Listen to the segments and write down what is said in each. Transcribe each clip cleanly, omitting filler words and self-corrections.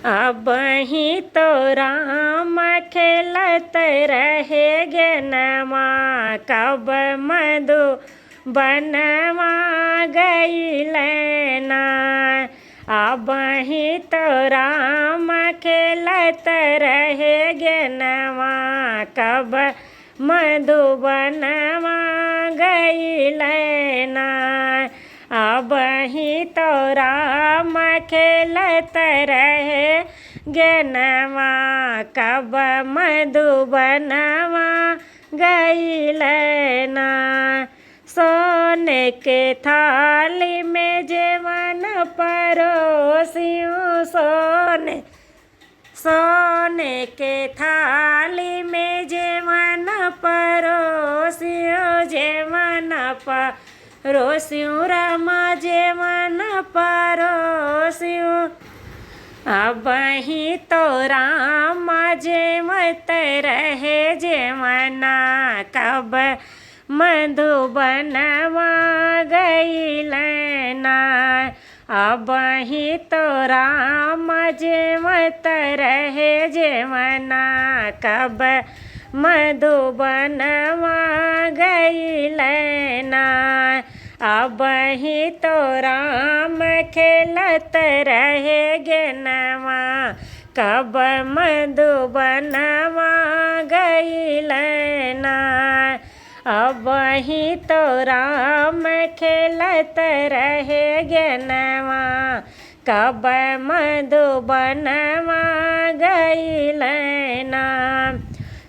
अब ही तो राम खेलत रहे गेनमा, कब मधु बनवा गईल ना। अब ही तो राम खेलत रहे गेनमा, कब मधुबनवा गईल ना। अब ही तो राम खेलत रहे गेनमा, कब मधुबनवा गईल ना। सोने के थाली में जेवन परोसियूं, सोने के थाली में जेवन परोसियूं, जेवन परोसियूं रामा जेवन परोसियूं। अब ही तो राम जेवत रहे जेवना, कब मधुबनवा गईल ना। अब ही तो राम जेवत रहे जेवना, कब मधुबनवा गईल ना। अब ही तो राम खेलत रहे गेनवा, कब मधुबनवा गईल ना। अब ही तो राम खेलत रहे गेनवा, कब मधुबनवा गईल ना।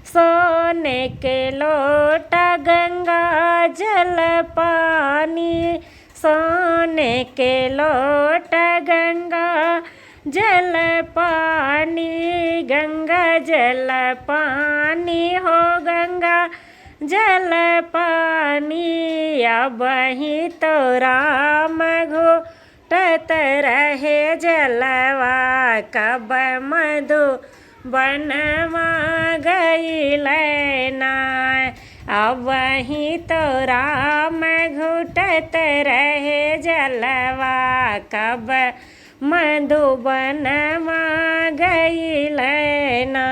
सोने के लोटा गंगा जल पानी, सोने के लोटा गंगा जल पानी, गंगा जल पानी हो गंगा जल पानी। अब ही तो राम घुटत रहे जलवा, कब मधुबनवा गईल ना। अब ही तो राम घुटत रहे जलवा, कब मधुबनवा गईल ना।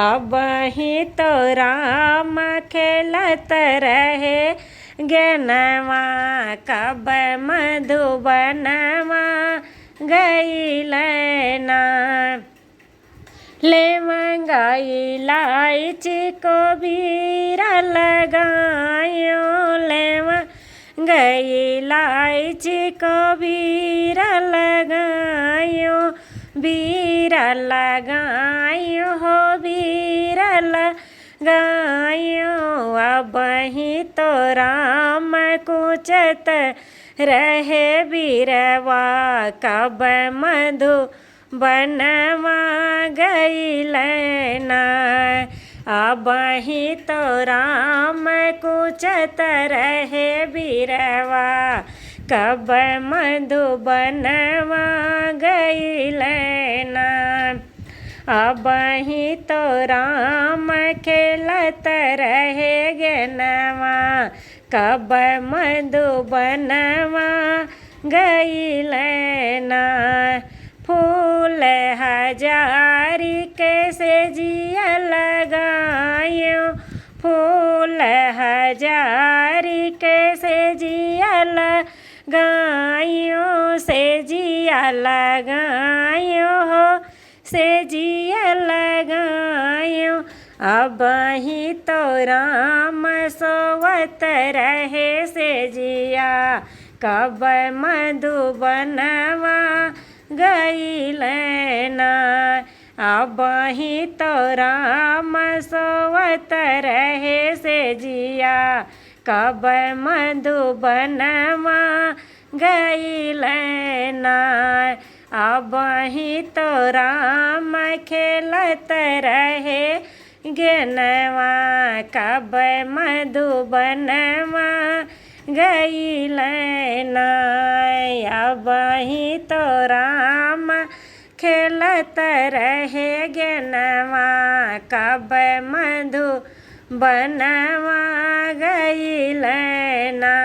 अब ही तो राम खेलत रहे गेनवा, कब मधुबनवा गईल ना। लवंगा इलायची को बीरा लगायो, लवंगा इलायची को बीरा लगायो, बीरा लगायो हो बीरा लगायो। अब ही तो राम कुचत रहे बीरवा, कब मधुबनवा गईल ना। अब ही तो राम कुचत रहे बीरवा, कब मधुबनवा गईल ना। अब ही तो राम खेलत रहे गेनवा, कब मधुबनवा गईल ना। फूल हजारी कैसे जिया लगायो, फूल हजारी कैसे जिया लगायो, से जिया लगायो हो से जिया लगायो। अब ही तो राम सोवत रहे से जिया, कब मधुबनवा गईल ना। अब ही तो राम सोवत रहे से जिया, कब मधुबनवा गईल ना। अब ही तो राम खेलत रहे गेनवा, कब मधुबनवा गईल ना। अब ही तो राम खेलत रहे गेनवा, कब मधुबनवा गईल ना।